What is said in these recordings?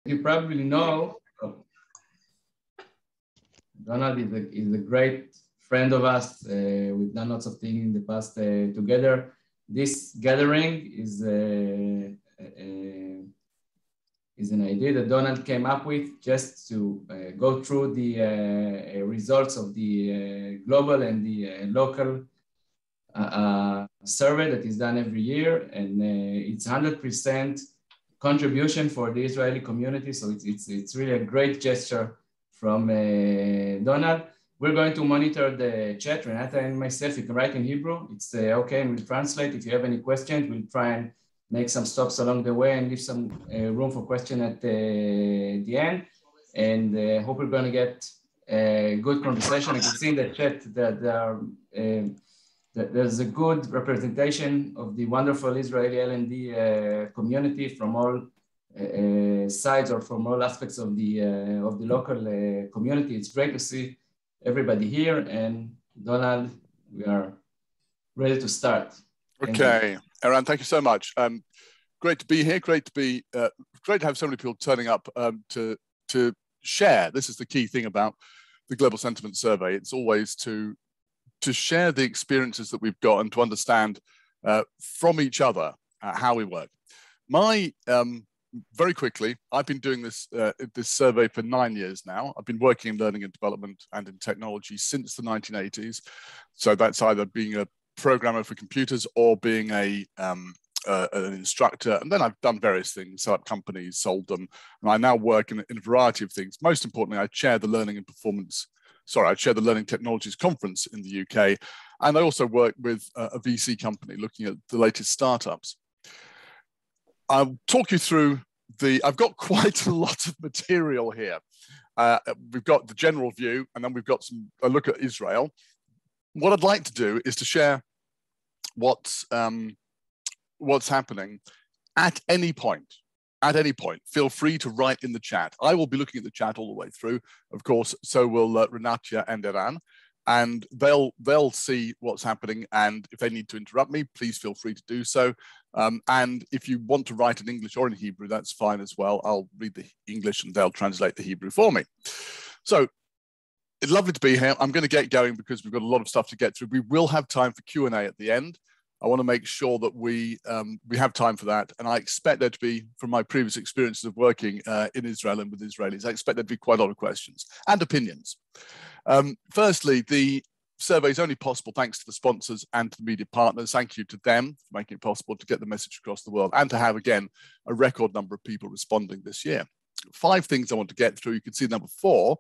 You probably know, Donald is a great friend of us. We've done lots of things in the past together. This gathering is an idea that Donald came up with just to go through the results of the global and the local survey that is done every year, and it's 100% contribution for the Israeli community. So it's really a great gesture from Donald. We're going to monitor the chat. Renata and myself, you can write in Hebrew. It's okay, and we'll translate. If you have any questions, we'll try and make some stops along the way and leave some room for question at the end. And hope we're going to get a good conversation. You can see in the chat that there's a good representation of the wonderful Israeli L&D community from all sides or from all aspects of the local community. It's great to see everybody here, and Donald, we are ready to start. Okay, Eran, thank you so much. Great to be here. Great to have so many people turning up to share. This is the key thing about the Global Sentiment Survey. It's always to share the experiences that we've got and to understand from each other how we work. Very quickly, I've been doing this survey for 9 years now. I've been working in learning and development and in technology since the 1980s. So that's either being a programmer for computers or being an instructor. And then I've done various things, set up companies, sold them. And I now work in a variety of things. Most importantly, I chair the Learning Technologies Conference in the UK. And I also work with a VC company looking at the latest startups. I'll talk you through I've got quite a lot of material here. We've got the general view, and then we've got a look at Israel. What I'd like to do is to share what's happening at any point. At any point, feel free to write in the chat. I will be looking at the chat all the way through, of course, so will Renata and Eran, and they'll see what's happening, and if they need to interrupt me, please feel free to do so. And if you want to write in English or in Hebrew, that's fine as well. I'll read the English and they'll translate the Hebrew for me. So it's lovely to be here. I'm going to get going because we've got a lot of stuff to get through. We will have time for Q&A at the end. I want to make sure that we have time for that. And I expect there to be, from my previous experiences of working in Israel and with Israelis, I expect there to be quite a lot of questions and opinions. Firstly, the survey is only possible thanks to the sponsors and to the media partners. Thank you to them for making it possible to get the message across the world and to have, again, a record number of people responding this year. 5 things I want to get through. You can see number 4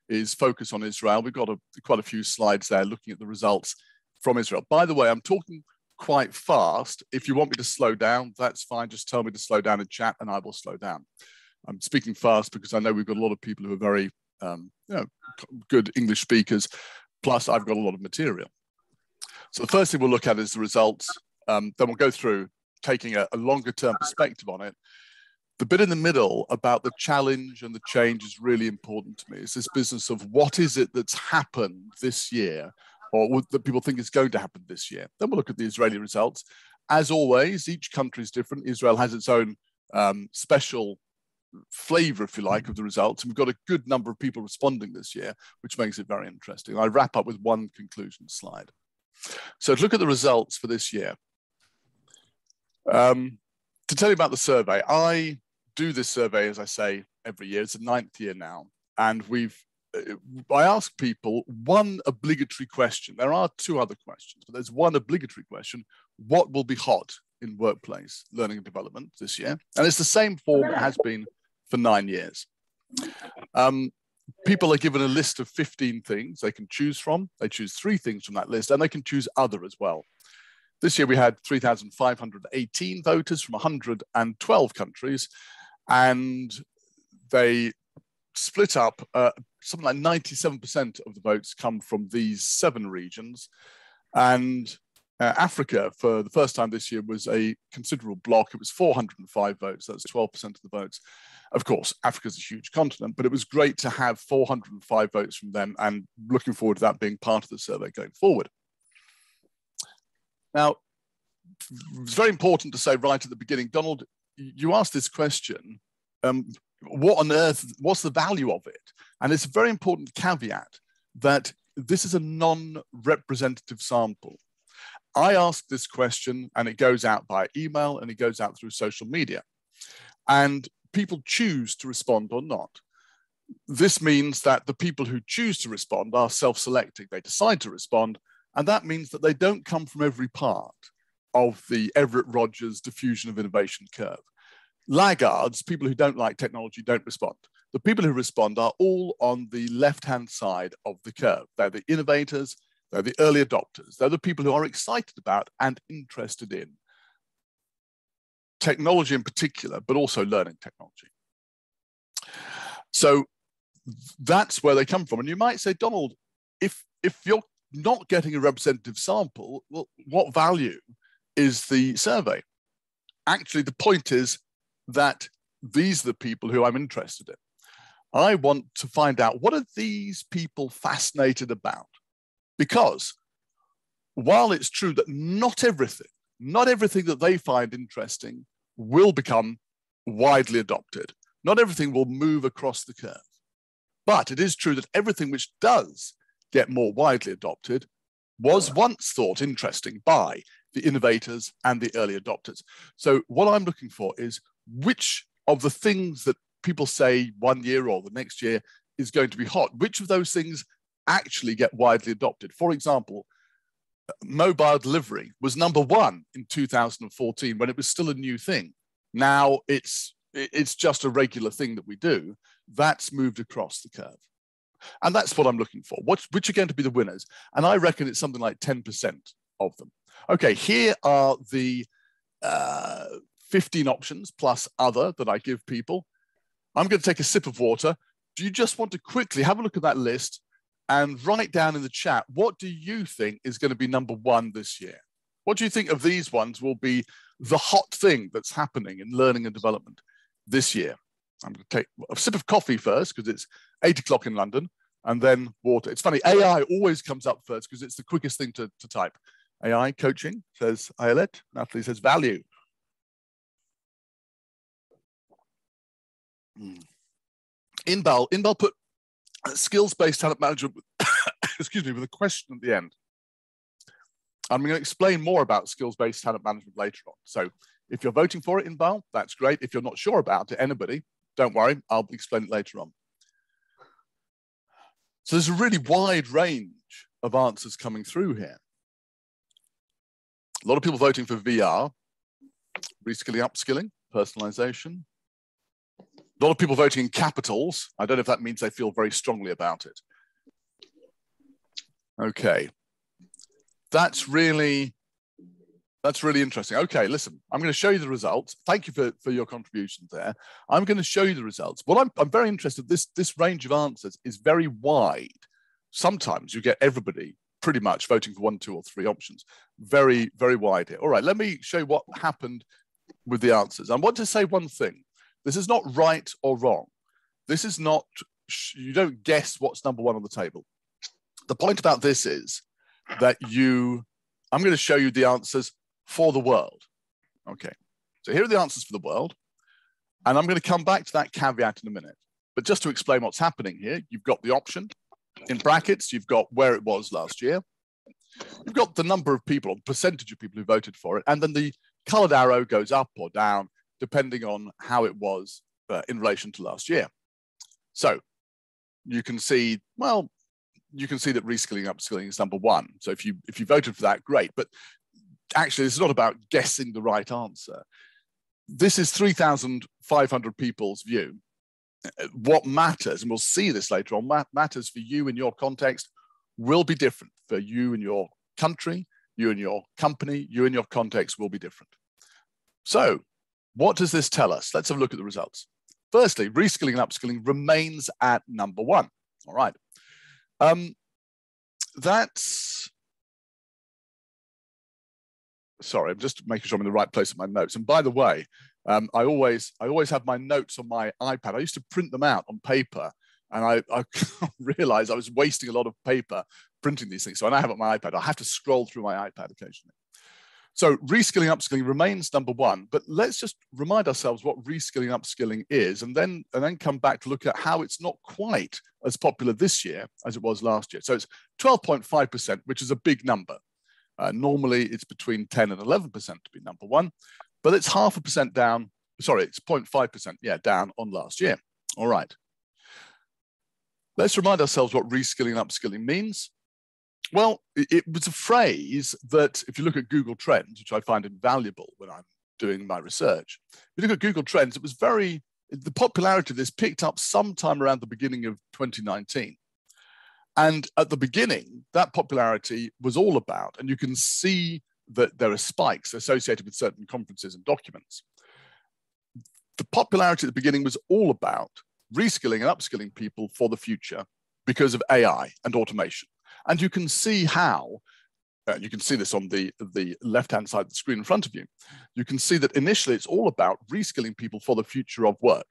is focus on Israel. We've got quite a few slides there looking at the results from Israel. By the way, I'm talking quite fast. If you want me to slow down, that's fine. Just tell me to slow down in chat and I will slow down. I'm speaking fast because I know we've got a lot of people who are very good English speakers. Plus, I've got a lot of material. So the first thing we'll look at is the results. Then we'll go through taking a longer term perspective on it. The bit in the middle about the challenge and the change is really important to me. It's this business of what is it that's happened this year or that people think is going to happen this year. Then we'll look at the Israeli results. As always, each country is different. Israel has its own special flavor, if you like, of the results. And we've got a good number of people responding this year, which makes it very interesting. I wrap up with one conclusion slide. So to look at the results for this year. To tell you about the survey, I do this survey, as I say, every year. It's the 9th year now. And I ask people one obligatory question. There are 2 other questions, but there's one obligatory question. What will be hot in workplace learning and development this year? And it's the same form it has been for 9 years. People are given a list of 15 things they can choose from. They choose 3 things from that list, and they can choose other as well. This year we had 3,518 voters from 112 countries, and they split up. Something like 97% of the votes come from these 7 regions, and Africa, for the first time this year, was a considerable block. It was 405 votes. That's 12% of the votes. Of course, Africa's a huge continent, but it was great to have 405 votes from them, and looking forward to that being part of the survey going forward. Now, it's very important to say right at the beginning, Donald, you asked this question. what on earth, what's the value of it? And it's a very important caveat that this is a non-representative sample. I ask this question and it goes out by email and it goes out through social media. And people choose to respond or not. This means that the people who choose to respond are self-selecting. They decide to respond, and that means that they don't come from every part of the Everett Rogers diffusion of innovation curve. Laggards, people who don't like technology, don't respond. The people who respond are all on the left-hand side of the curve. They're the innovators, they're the early adopters. They're the people who are excited about and interested in technology in particular, but also learning technology. So that's where they come from. And you might say, Donald, if you're not getting a representative sample, well, what value is the survey? Actually, the point is that these are the people who I'm interested in. I want to find out, what are these people fascinated about? Because while it's true that not everything that they find interesting will become widely adopted, not everything will move across the curve. But it is true that everything which does get more widely adopted was once thought interesting by the innovators and the early adopters. So what I'm looking for is which of the things that people say 1 year or the next year is going to be hot, which of those things actually get widely adopted. For example, mobile delivery was #1 in 2014 when it was still a new thing. Now it's just a regular thing that we do. That's moved across the curve. And that's what I'm looking for. Which are going to be the winners? And I reckon it's something like 10% of them. Okay, here are the 15 options plus other that I give people. I'm going to take a sip of water. Do you just want to quickly have a look at that list and write down in the chat, what do you think is going to be #1 this year? What do you think of these ones will be the hot thing that's happening in learning and development this year? I'm going to take a sip of coffee first because it's 8 o'clock in London, and then water. It's funny, AI always comes up first because it's the quickest thing to type. AI coaching says Ayelet. Natalie says value. Inbal put skills-based talent management, excuse me, with a question at the end. I'm going to explain more about skills-based talent management later on. So if you're voting for it, Inbal, that's great. If you're not sure about it, anybody, don't worry, I'll explain it later on. So there's a really wide range of answers coming through here. A lot of people voting for VR, reskilling, upskilling, personalization. A lot of people voting in capitals. I don't know if that means they feel very strongly about it. Okay. That's really interesting. Okay, listen, I'm going to show you the results. Thank you for your contributions there. I'm going to show you the results. What I'm very interested, this range of answers is very wide. Sometimes you get everybody pretty much voting for 1, 2, or 3 options. Very, very wide here. All right, let me show you what happened with the answers. I want to say one thing. This is not right or wrong. This is not, you don't guess what's #1 on the table. The point about this is that I'm going to show you the answers for the world. Okay, so here are the answers for the world. And I'm going to come back to that caveat in a minute. But just to explain what's happening here, you've got the option. In brackets, you've got where it was last year. You've got the number of people, or percentage of people who voted for it. And then the colored arrow goes up or down, depending on how it was in relation to last year. So you can see, well, you can see that reskilling, upskilling is #1. So if you voted for that, great. But actually, it's not about guessing the right answer. This is 3,500 people's view. What matters, and we'll see this later on, matters for you in your context will be different. For you in your country, you in your company, you in your context will be different. So what does this tell us? Let's have a look at the results. Firstly, reskilling and upskilling remains at #1. All right. Sorry, I'm just making sure I'm in the right place in my notes. And by the way, I always have my notes on my iPad. I used to print them out on paper, and I realized I was wasting a lot of paper printing these things. So I now have it on my iPad. I have to scroll through my iPad occasionally. So reskilling, upskilling remains number one, but let's just remind ourselves what reskilling, upskilling is, and then come back to look at how it's not quite as popular this year as it was last year. So it's 12.5%, which is a big number. Normally it's between 10 and 11% to be number one, but it's 0.5% down. Sorry, it's 0.5%, yeah, down on last year. All right. Let's remind ourselves what reskilling and upskilling means. Well, it was a phrase that, if you look at Google Trends, which I find invaluable when I'm doing my research, if you look at Google Trends, it was the popularity of this picked up sometime around the beginning of 2019. And at the beginning, that popularity was all about, and you can see that there are spikes associated with certain conferences and documents. The popularity at the beginning was all about reskilling and upskilling people for the future because of AI and automation. And you can see how, you can see this on the left-hand side of the screen in front of you. You can see that initially it's all about reskilling people for the future of work.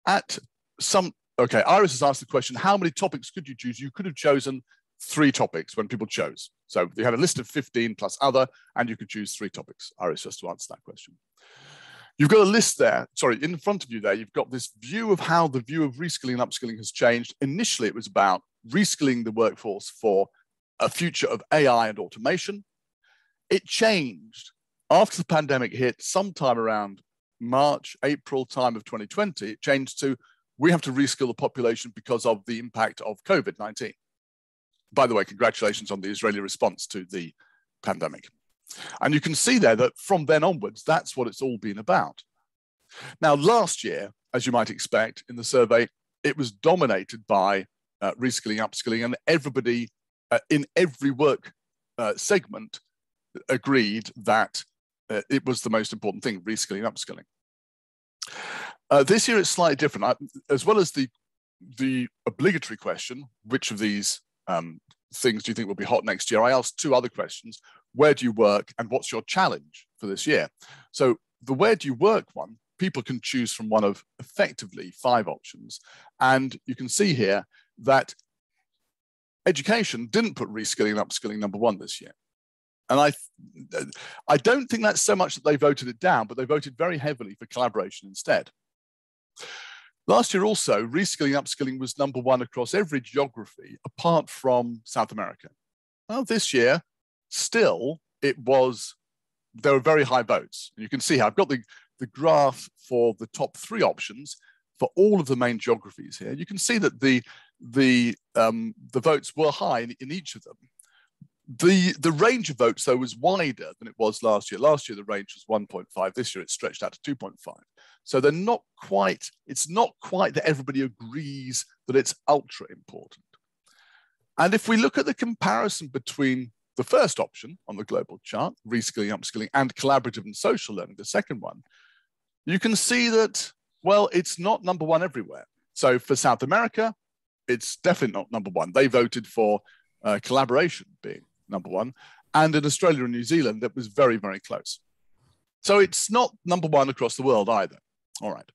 Okay, Iris has asked the question, how many topics could you choose? You could have chosen 3 topics when people chose. So you had a list of 15 plus other, and you could choose 3 topics. Iris, just to answer that question. You've got a list there, sorry, in front of you there, you've got this view of how the view of reskilling and upskilling has changed. Initially, it was about reskilling the workforce for a future of AI and automation. It changed after the pandemic hit sometime around March, April time of 2020. It changed to, we have to reskill the population because of the impact of COVID-19. By the way, congratulations on the Israeli response to the pandemic. And you can see there that from then onwards, that's what it's all been about. Now, last year, as you might expect in the survey, it was dominated by reskilling, upskilling, and everybody in every work segment agreed that it was the most important thing, reskilling, upskilling. This year it's slightly different. As well as the obligatory question, which of these things do you think will be hot next year? I asked 2 other questions. Where do you work and what's your challenge for this year? So the where do you work one, people can choose from one of effectively 5 options. And you can see here that education didn't put reskilling and upskilling number 1 this year. And I don't think that's so much that they voted it down, but they voted very heavily for collaboration instead. Last year also, reskilling and upskilling was number 1 across every geography apart from South America. Well, this year, still, there were very high votes. You can see how I've got the graph for the top 3 options for all of the main geographies here. You can see that the votes were high in each of them. The range of votes, though, was wider than it was last year. Last year, the range was 1.5. This year, it's stretched out to 2.5. So it's not quite that everybody agrees that it's ultra important. And if we look at the comparison between the first option on the global chart, reskilling, upskilling, and collaborative and social learning, the second one, you can see that, well, it's not number 1 everywhere. So for South America, it's definitely not number 1. They voted for collaboration being number 1. And in Australia and New Zealand, that was very, very close. So it's not number 1 across the world either. All right.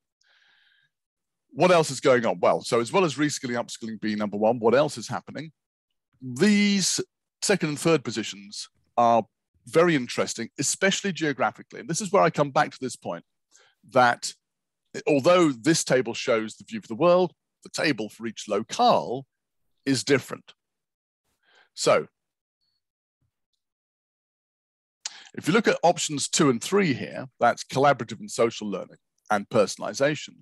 What else is going on? Well, so as well as reskilling, upskilling being number 1, what else is happening? These second and third positions are very interesting, especially geographically. And this is where I come back to this point, that although this table shows the view of the world, the table for each locale is different. So if you look at options 2 and 3 here, that's collaborative and social learning and personalization.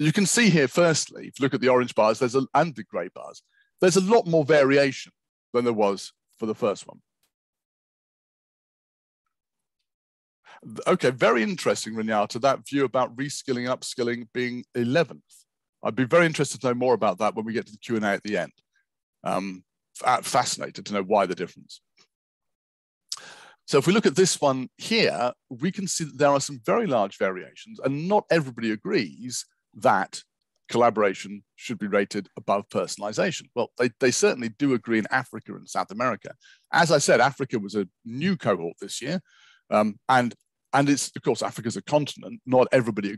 You can see here, firstly, if you look at the orange bars and the gray bars, there's a lot more variation than there was for the first one. Okay, very interesting, Renata, that view about reskilling, upskilling being 11th. I'd be very interested to know more about that when we get to the Q&A at the end. Fascinated to know why the difference. So if we look at this one here, we can see that there are some very large variations, and not everybody agrees that collaboration should be rated above personalization. Well, they certainly do agree in Africa and South America. As I said, Africa was a new cohort this year. And it's, of course, Africa's a continent. Not everybody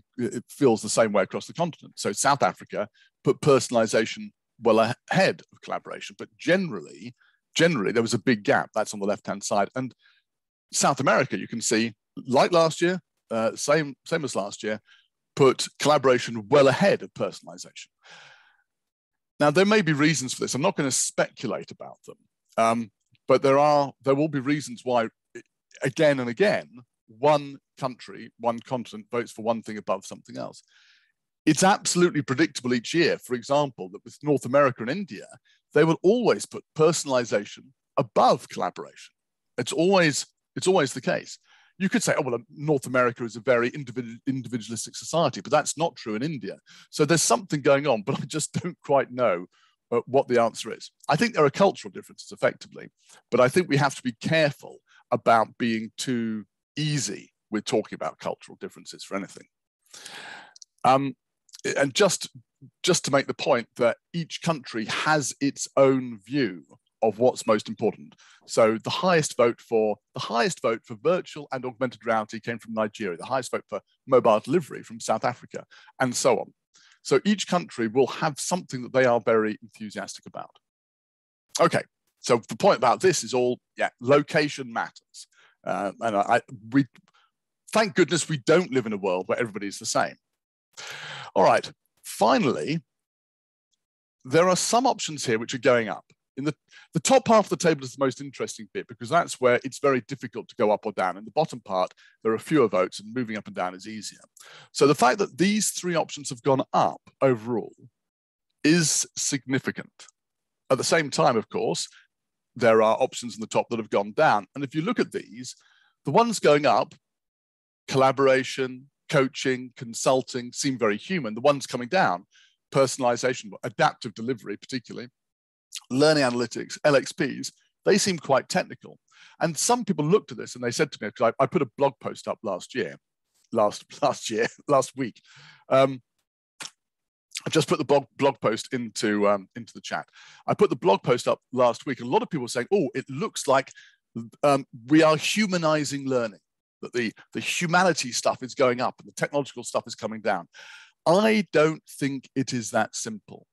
feels the same way across the continent. So South Africa put personalization well ahead of collaboration. But generally, generally there was a big gap. That's on the left-hand side. And South America, you can see, like last year, same as last year, put collaboration well ahead of personalization. Now, there may be reasons for this. I'm not going to speculate about them, but there will be reasons why, again and again, one country, one continent votes for one thing above something else. It's absolutely predictable each year, for example, that with North America and India, they will always put personalization above collaboration. It's always the case. You could say, oh, well, North America is a very individualistic society, but that's not true in India. So there's something going on, but I just don't quite know what the answer is. I think there are cultural differences effectively, but I think we have to be careful about being too easy with talking about cultural differences for anything. And just to make the point that each country has its own view of what's most important. So the highest vote for virtual and augmented reality came from Nigeria, the highest vote for mobile delivery from South Africa, and so on. So each country will have something that they are very enthusiastic about. Okay, so the point about this is all, location matters. And we thank goodness we don't live in a world where everybody's the same. All right, finally, there are some options here which are going up. In the top half of the table is the most interesting bit because that's where it's very difficult to go up or down. In the bottom part, there are fewer votes and moving up and down is easier. So the fact that these three options have gone up overall is significant. At the same time, of course, there are options in the top that have gone down. And if you look at these, the ones going up, collaboration, coaching, consulting, seem very human. The ones coming down, personalization, adaptive delivery particularly, learning analytics, LXPs, they seem quite technical. And some people looked at this and they said to me, because I put a blog post up last week. I just put the blog post into the chat. I put the blog post up last week. And a lot of people were saying, oh, it looks like we are humanizing learning, that the humanity stuff is going up and the technological stuff is coming down. I don't think it is that simple.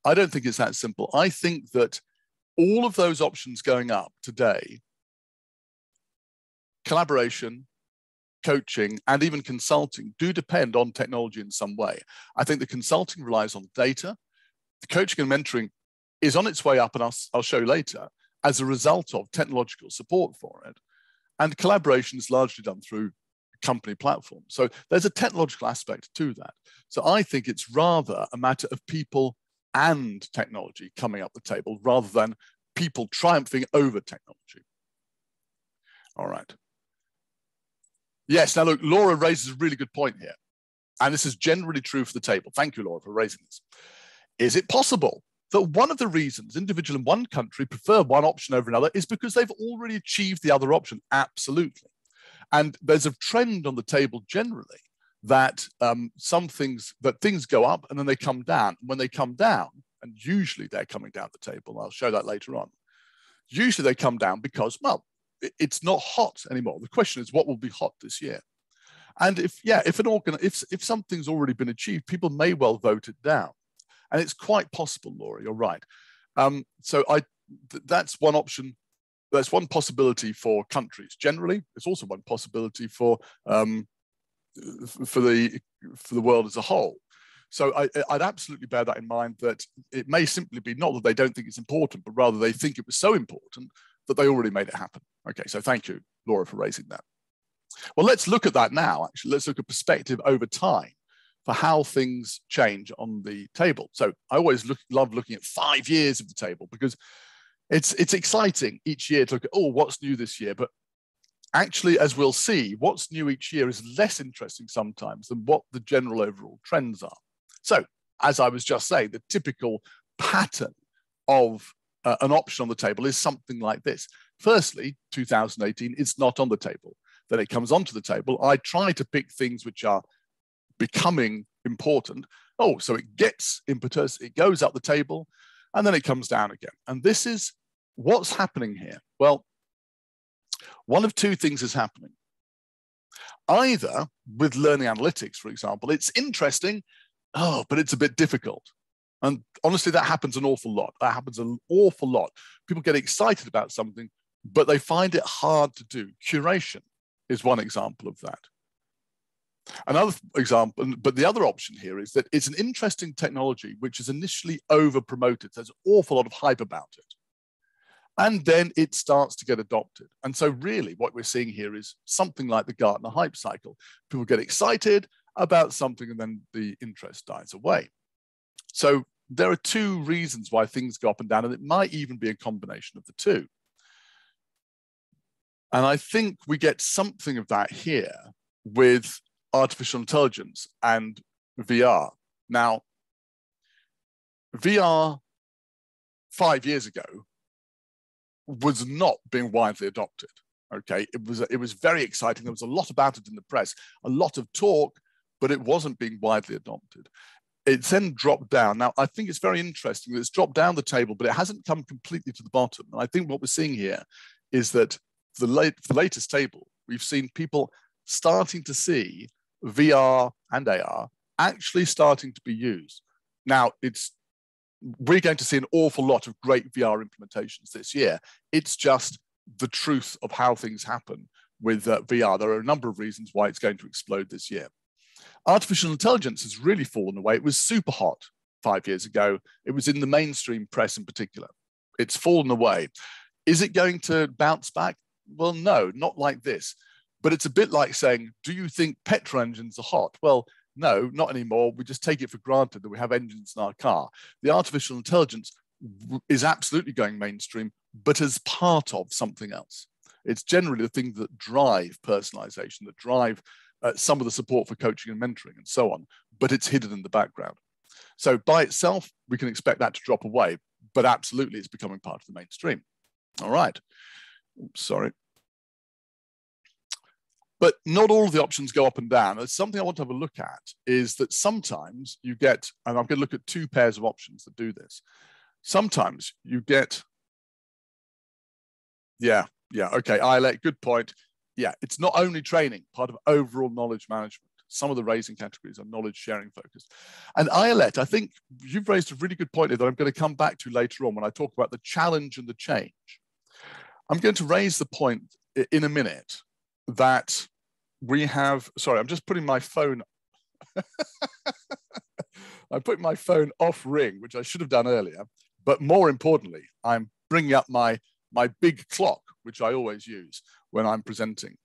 I don't think it's that simple. I think that all of those options going up today, collaboration, coaching, and even consulting do depend on technology in some way. I think the consulting relies on data. The coaching and mentoring is on its way up, and I'll show you later, as a result of technological support for it. And collaboration is largely done through company platforms. So there's a technological aspect to that. So I think it's rather a matter of people and technology coming up the table rather than people triumphing over technology. All right. Yes, now look, Laura raises a really good point here. And this is generally true for the table. Thank you, Laura, for raising this. Is it possible that one of the reasons individuals in one country prefer one option over another is because they've already achieved the other option? Absolutely. And there's a trend on the table generally that things go up and then they come down. When they come down, and usually they're coming down the table, I'll show that later on. Usually they come down because, well, it's not hot anymore. The question is, what will be hot this year? And if something's already been achieved, people may well vote it down. And it's quite possible, Laura, you're right. That's one option. That's one possibility for countries generally. It's also one possibility for the world as a whole. So I'd absolutely bear that in mind, that it may simply be not that they don't think it's important, but rather they think it was so important that they already made it happen. Okay, so thank you, Laura, for raising that. Well, let's look at that now, actually. Let's look at perspective over time for how things change on the table. So I always love looking at 5 years of the table because it's exciting each year to look at, oh, what's new this year? But actually, as we'll see, what's new each year is less interesting sometimes than what the general overall trends are. So, as I was just saying, the typical pattern of an option on the table is something like this. Firstly, 2018 is not on the table. Then it comes onto the table. I try to pick things which are becoming important. Oh, so it gets impetus, it goes up the table, and then it comes down again. And this is what's happening here. Well, one of two things is happening. Either with learning analytics, for example, it's interesting, oh, but it's a bit difficult. And honestly, that happens an awful lot. That happens an awful lot. People get excited about something, but they find it hard to do. Curation is one example of that. Another example, but the other option here is that it's an interesting technology which is initially over-promoted. There's an awful lot of hype about it. And then it starts to get adopted. And so really what we're seeing here is something like the Gartner hype cycle. People get excited about something and then the interest dies away. So there are two reasons why things go up and down, and it might even be a combination of the two. And I think we get something of that here with artificial intelligence and VR. Now, VR 5 years ago was not being widely adopted. Okay, it was very exciting. There was a lot about it in the press, a lot of talk, but it wasn't being widely adopted. It's then dropped down. Now, I think it's very interesting that it's dropped down the table, but it hasn't come completely to the bottom. And I think what we're seeing here is that the latest table, we've seen people starting to see VR and AR actually starting to be used. Now, we're going to see an awful lot of great VR implementations this year. It's just the truth of how things happen with VR. There are a number of reasons why it's going to explode this year. Artificial intelligence has really fallen away. It was super hot 5 years ago. It was in the mainstream press in particular. It's fallen away. Is it going to bounce back? Well, no, not like this. But it's a bit like saying, do you think petrol engines are hot? Well, no, not anymore. We just take it for granted that we have engines in our car. The artificial intelligence is absolutely going mainstream, but as part of something else. It's generally the things that drive personalization, that drive some of the support for coaching and mentoring and so on, but it's hidden in the background. So by itself, we can expect that to drop away, but absolutely it's becoming part of the mainstream. All right. Oops, sorry. But not all of the options go up and down. There's something I want to have a look at is that sometimes you get, and I'm going to look at two pairs of options that do this. Sometimes you get, okay, Eilert, good point. Yeah, it's not only training, part of overall knowledge management. Some of the raising categories are knowledge sharing focused. And Eilert, I think you've raised a really good point here that I'm going to come back to later on when I talk about the challenge and the change. I'm going to raise the point in a minute that we have, sorry, I'm just putting my phone, I'm putting my phone off ring, which I should have done earlier. But more importantly, I'm bringing up my big clock, which I always use when I'm presenting,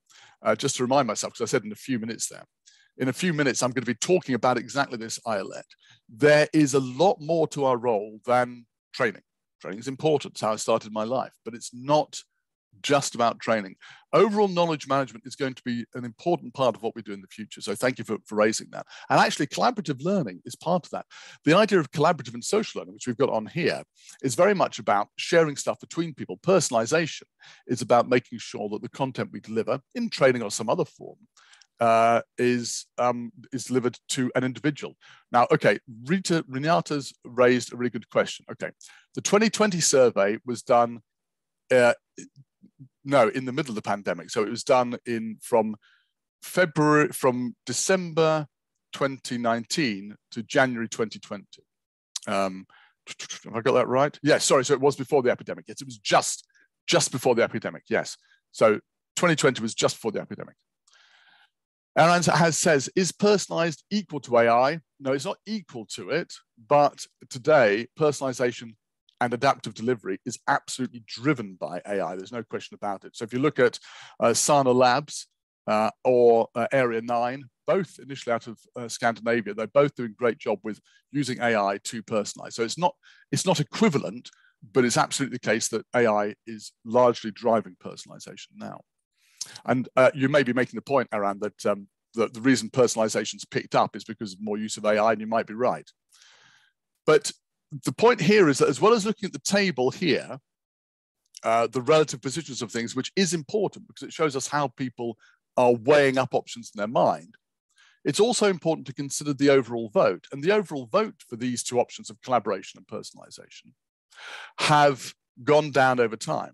just to remind myself, because I said in a few minutes there. In a few minutes, I'm going to be talking about exactly this, Eilert. There is a lot more to our role than training. Training is important. It's how I started my life, but it's not just about training. Overall knowledge management is going to be an important part of what we do in the future. So thank you for raising that. And actually collaborative learning is part of that. The idea of collaborative and social learning, which we've got on here, is very much about sharing stuff between people. Personalization is about making sure that the content we deliver in training or some other form is delivered to an individual. Now, okay, Renata's raised a really good question. Okay, the 2020 survey was done in the middle of the pandemic. So it was done from December 2019 to January 2020. Have I got that right? Yes, sorry, so it was before the epidemic. Yes, it was just before the epidemic, yes. So 2020 was just before the epidemic. Aaron says, is personalized equal to AI? No, it's not equal to it, but today, personalization and adaptive delivery is absolutely driven by AI. There's no question about it. So if you look at Sana Labs or Area 9, both initially out of Scandinavia, they're both doing a great job with using AI to personalize. So it's not equivalent, but it's absolutely the case that AI is largely driving personalization now. And you may be making the point, Aaron, that the reason personalization's picked up is because of more use of AI, and you might be right. But the point here is that as well as looking at the table here, the relative positions of things, which is important because it shows us how people are weighing up options in their mind, it's also important to consider the overall vote. And the overall vote for these two options of collaboration and personalization have gone down over time.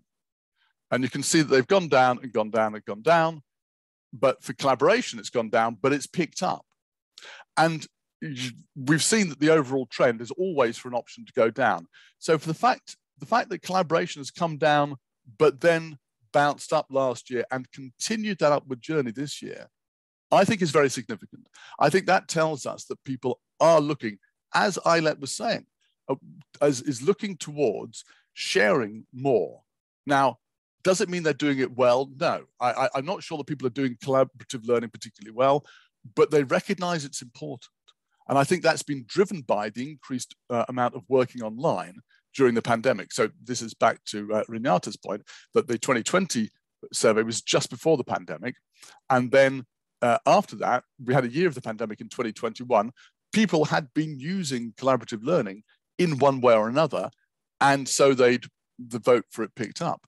And you can see that they've gone down and gone down and gone down. But for collaboration, it's gone down, but it's picked up. And we've seen that the overall trend is always for an option to go down. So for the fact that collaboration has come down, but then bounced up last year and continued that upward journey this year, I think is very significant. I think that tells us that people are looking, as Eilert was saying, is looking towards sharing more. Now, does it mean they're doing it well? No, I'm not sure that people are doing collaborative learning particularly well, but they recognize it's important. And I think that's been driven by the increased amount of working online during the pandemic. So this is back to Renata's point that the 2020 survey was just before the pandemic. And then after that, we had a year of the pandemic in 2021. People had been using collaborative learning in one way or another. And so the vote for it picked up.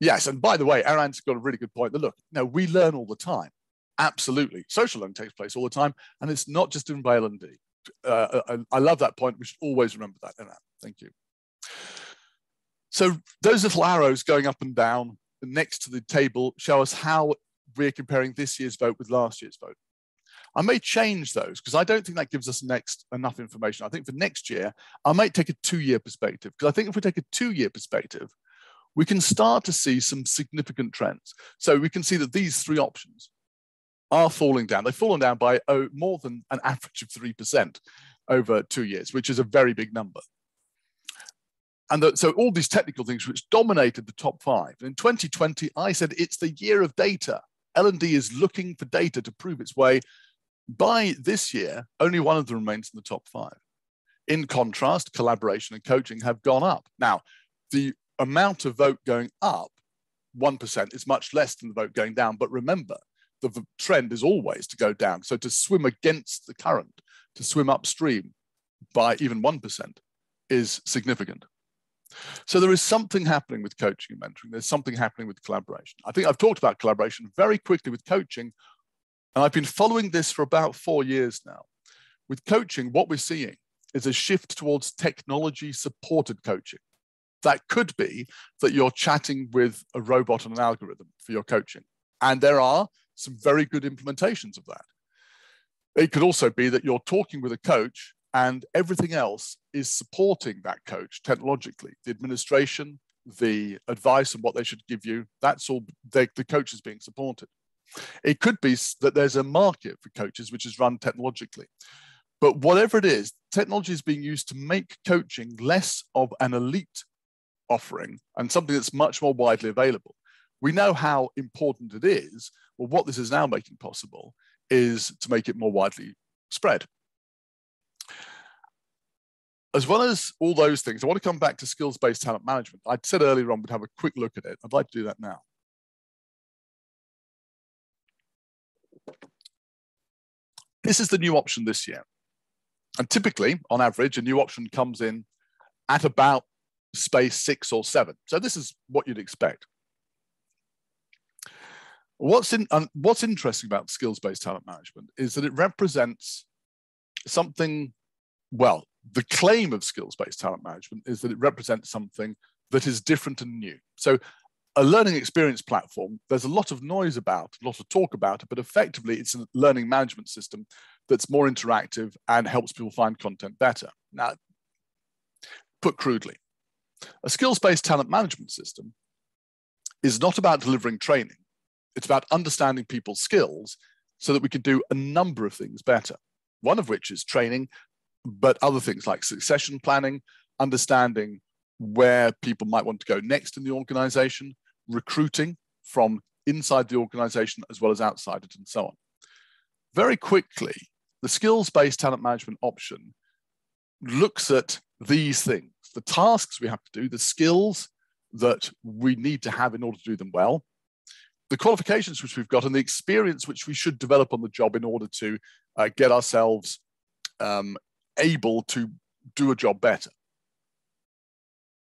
Yes, and by the way, Aaron's got a really good point that, look, we learn all the time. Absolutely. Social learning takes place all the time, and it's not just driven by L&D. I love that point. We should always remember that. Aaron. Thank you. So those little arrows going up and down next to the table show us how we're comparing this year's vote with last year's vote. I may change those because I don't think that gives us enough information. I think for next year, I might take a 2-year perspective, because I think if we take a 2-year perspective, we can start to see some significant trends. So we can see that these 3 options are falling down. They've fallen down by more than an average of 3% over 2 years, which is a very big number. And so all these technical things which dominated the top 5. In 2020, I said it's the year of data. L&D is looking for data to prove its way. By this year, only one of them remains in the top 5. In contrast, collaboration and coaching have gone up. Now, the amount of vote going up, 1%, is much less than the vote going down. But remember, the trend is always to go down. So to swim against the current, to swim upstream by even 1% is significant. So there is something happening with coaching and mentoring. There's something happening with collaboration. I think I've talked about collaboration very quickly with coaching, and I've been following this for about 4 years now. With coaching, what we're seeing is a shift towards technology-supported coaching. That could be that you're chatting with a robot and an algorithm for your coaching. And there are some very good implementations of that. It could also be that you're talking with a coach and everything else is supporting that coach technologically. The administration, the advice on what they should give you, that's all, the coach is being supported. It could be that there's a market for coaches which is run technologically. But whatever it is, technology is being used to make coaching less of an elite offering and something that's much more widely available. We know how important it is. Well, what this is now making possible is to make it more widely spread. As well as all those things, I want to come back to skills-based talent management. I said earlier on we'd have a quick look at it. I'd like to do that now. This is the new option this year. And typically, on average, a new option comes in at about space 6 or 7. So this is what you'd expect. What's interesting about skills-based talent management is that it represents something, well, the claim of skills-based talent management is that it represents something that is different and new. So a learning experience platform, there's a lot of noise about, a lot of talk about it, but effectively it's a learning management system that's more interactive and helps people find content better. Now, put crudely, a skills-based talent management system is not about delivering training. It's about understanding people's skills so that we can do a number of things better. One of which is training, but other things like succession planning, understanding where people might want to go next in the organization, recruiting from inside the organization as well as outside it, and so on. Very quickly, the skills-based talent management option looks at these things, the tasks we have to do, the skills that we need to have in order to do them well, the qualifications which we've got, and the experience which we should develop on the job in order to get ourselves able to do a job better.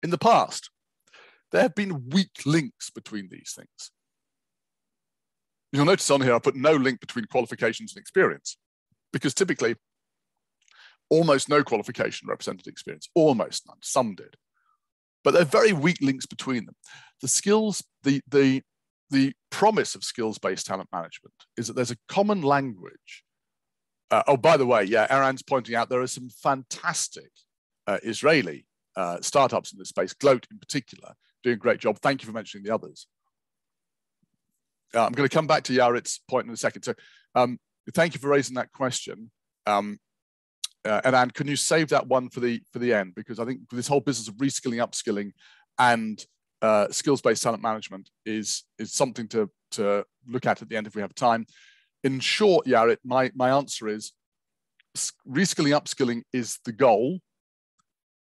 In the past, there have been weak links between these things. You'll notice on here I put no link between qualifications and experience, because typically almost no qualification represented experience, almost none, some did. But there are very weak links between them. The skills, the promise of skills-based talent management is that there's a common language Oh, by the way, yeah, Aaron's pointing out there are some fantastic Israeli startups in this space, Gloat in particular, doing a great job. Thank you for mentioning the others. I'm going to come back to Yarit's point in a second. So thank you for raising that question. And Anne, can you save that one for the end? Because I think this whole business of reskilling, upskilling, and skills-based talent management is something to look at the end if we have time. In short, Yarit, my answer is reskilling, upskilling is the goal.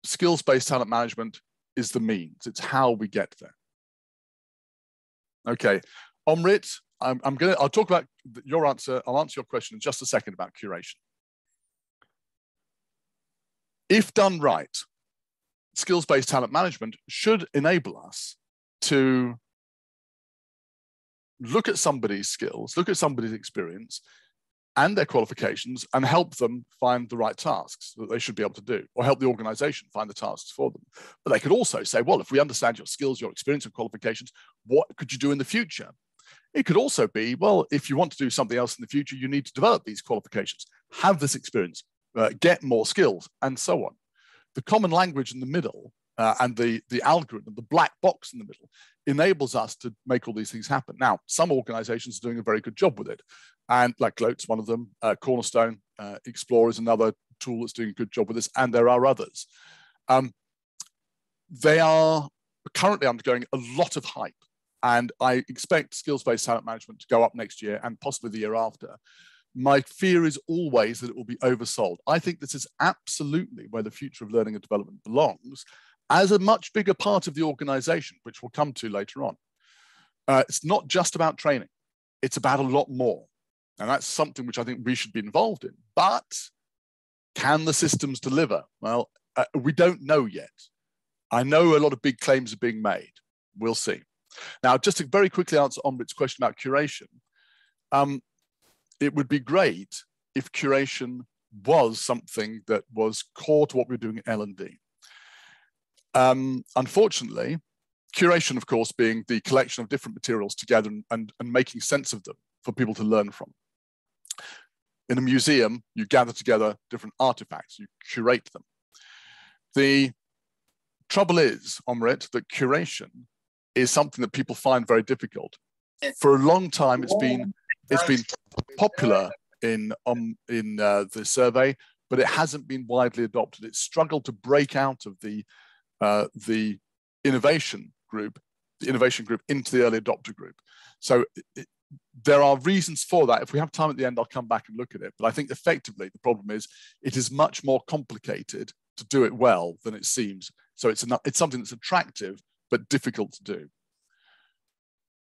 Skills-based talent management is the means. It's how we get there. Okay, Omrit, I'll talk about your answer. I'll answer your question in just a second about curation. If done right, skills-based talent management should enable us to look at somebody's skills, look at somebody's experience and their qualifications and help them find the right tasks that they should be able to do, or help the organization find the tasks for them. But they could also say, well, if we understand your skills, your experience and qualifications, what could you do in the future? It could also be, well, if you want to do something else in the future, you need to develop these qualifications, have this experience, get more skills, and so on. The common language in the middle and the algorithm, the black box in the middle, enables us to make all these things happen. Now, some organizations are doing a very good job with it. And like Gloat's one of them, Cornerstone, Explore is another tool that's doing a good job with this, and there are others. They are currently undergoing a lot of hype, and I expect skills-based talent management to go up next year and possibly the year after. My fear is always that it will be oversold. I think this is absolutely where the future of learning and development belongs, as a much bigger part of the organization, which we'll come to later on. It's not just about training. It's about a lot more. And that's something which I think we should be involved in. But can the systems deliver? Well, we don't know yet. I know a lot of big claims are being made. We'll see. Now, just to very quickly answer Omrit's question about curation, it would be great if curation was something that was core to what we're doing at L&D. Unfortunately, curation, of course, being the collection of different materials together and making sense of them for people to learn from. In a museum, you gather together different artifacts, you curate them. The trouble is, Omrit, that curation is something that people find very difficult. For a long time, it's been popular in the survey, but it hasn't been widely adopted. It's struggled to break out of the innovation group into the early adopter group. So there are reasons for that. If we have time at the end, I'll come back and look at it. But I think effectively the problem is it is much more complicated to do it well than it seems. So it's something that's attractive but difficult to do.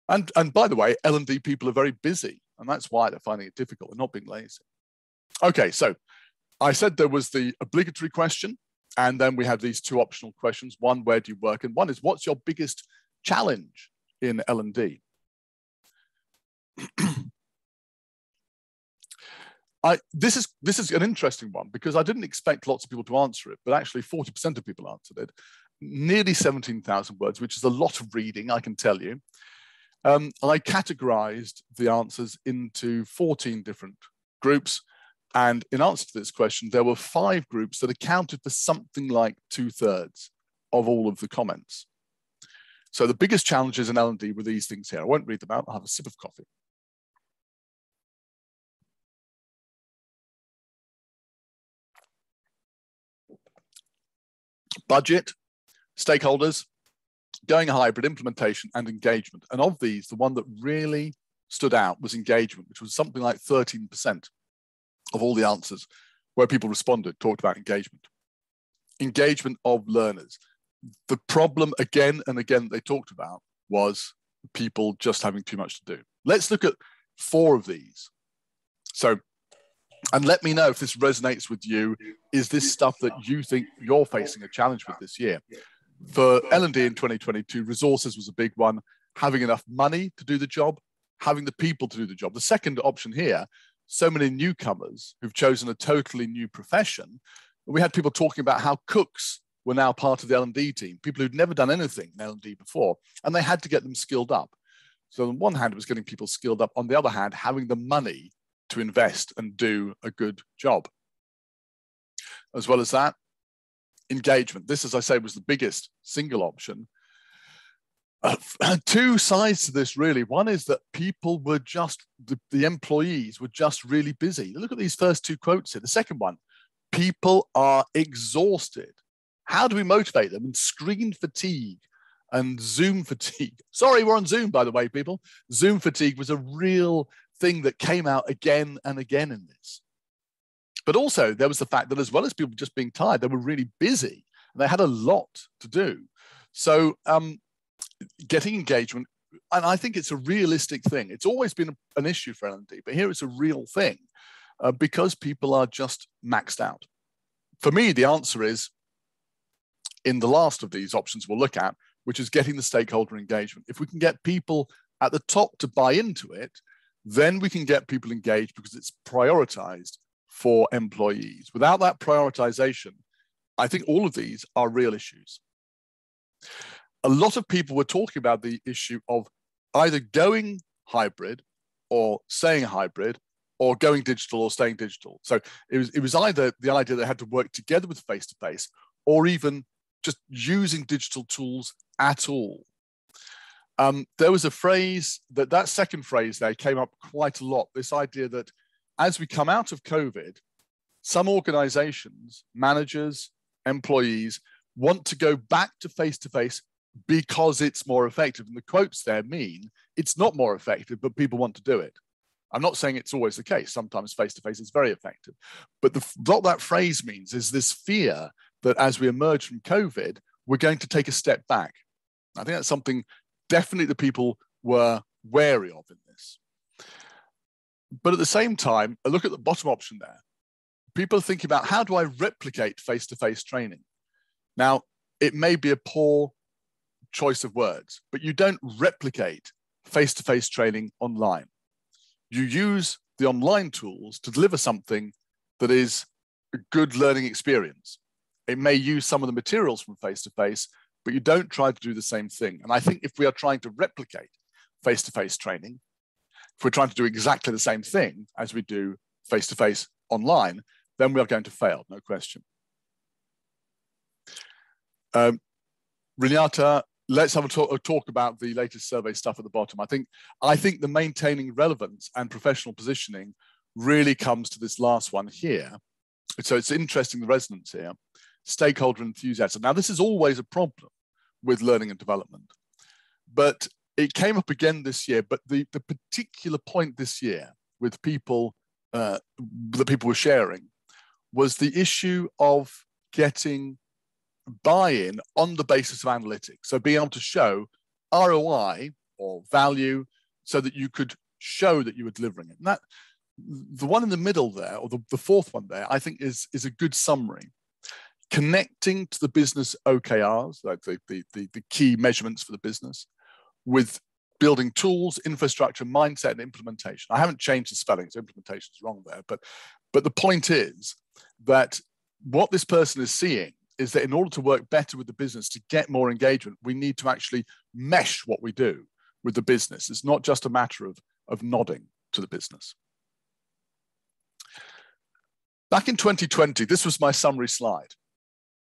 And by the way, L&D people are very busy, and that's why they're finding it difficult. They're not being lazy. Okay, so I said there was the obligatory question, and then we have these two optional questions. One, where do you work? And one is, what's your biggest challenge in L&D? This is an interesting one, because I didn't expect lots of people to answer it, but actually 40% of people answered it. Nearly 17,000 words, which is a lot of reading, I can tell you. I categorized the answers into 14 different groups. And in answer to this question, there were 5 groups that accounted for something like 2/3 of all of the comments. So the biggest challenges in L&D were these things here. I won't read them out. I'll have a sip of coffee. Budget, stakeholders, going hybrid, implementation, and engagement. And of these, the one that really stood out was engagement, which was something like 13% of all the answers where people responded, talked about engagement. Engagement of learners. The problem again and again they talked about was people just having too much to do. Let's look at 4 of these. So, and let me know if this resonates with you. Is this stuff that you think you're facing a challenge with this year? For L&D in 2022, resources was a big one. Having enough money to do the job, having the people to do the job. The second option here, so many newcomers who've chosen a totally new profession. We had people talking about how cooks were now part of the L&D team, people who'd never done anything in L&D before, and they had to get them skilled up. So on one hand, it was getting people skilled up. On the other hand, having the money to invest and do a good job. As well as that, engagement. This, as I say, was the biggest single option. Two sides to this, really. One is that people were just, the employees were just really busy. Look at these first two quotes here. The second one, people are exhausted. How do we motivate them? And screen fatigue and Zoom fatigue. Sorry, we're on Zoom, by the way, people. Zoom fatigue was a real thing that came out again and again in this. But also there was the fact that as well as people just being tired, they were really busy and they had a lot to do. So getting engagement, and I think it's a realistic thing. It's always been an issue for L&D, but here it's a real thing because people are just maxed out. For me, the answer is in the last of these options we'll look at, which is getting the stakeholder engagement. If we can get people at the top to buy into it, then we can get people engaged because it's prioritized for employees. Without that prioritization, I think all of these are real issues. A lot of people were talking about the issue of either going hybrid or staying hybrid or going digital or staying digital. So it was either the idea they had to work together with face-to-face or even just using digital tools at all. There was a phrase, that second phrase there came up quite a lot, this idea that as we come out of COVID, some organizations, managers, employees want to go back to face-to-face because it's more effective. And the quotes there mean it's not more effective, but people want to do it. I'm not saying it's always the case. Sometimes face-to-face is very effective. But what that phrase means is this fear that as we emerge from COVID, we're going to take a step back. I think that's something definitely the people were wary of in this. But at the same time, a look at the bottom option there. People are thinking about how do I replicate face-to-face training? Now, it may be a poor choice of words, but you don't replicate face-to-face training online. You use the online tools to deliver something that is a good learning experience. It may use some of the materials from face-to-face, but you don't try to do the same thing. And I think if we are trying to replicate face-to-face training, if we're trying to do exactly the same thing as we do face-to-face online, then we are going to fail, no question. Renata, let's have a talk about the latest survey stuff at the bottom. I think the maintaining relevance and professional positioning really comes to this last one here. So it's interesting, the resonance here. Stakeholder enthusiasm. Now, this is always a problem with learning and development, but it came up again this year. But the particular point this year with people that people were sharing was the issue of getting buy-in on the basis of analytics. So being able to show ROI or value so that you could show that you were delivering it. And that, the one in the middle there, or the fourth one there, I think is a good summary. Connecting to the business OKRs, like the key measurements for the business, with building tools, infrastructure, mindset, and implementation. I haven't changed the spelling, so implementation is wrong there. But the point is that what this person is seeing is that in order to work better with the business, to get more engagement, we need to actually mesh what we do with the business. It's not just a matter of nodding to the business. Back in 2020, this was my summary slide.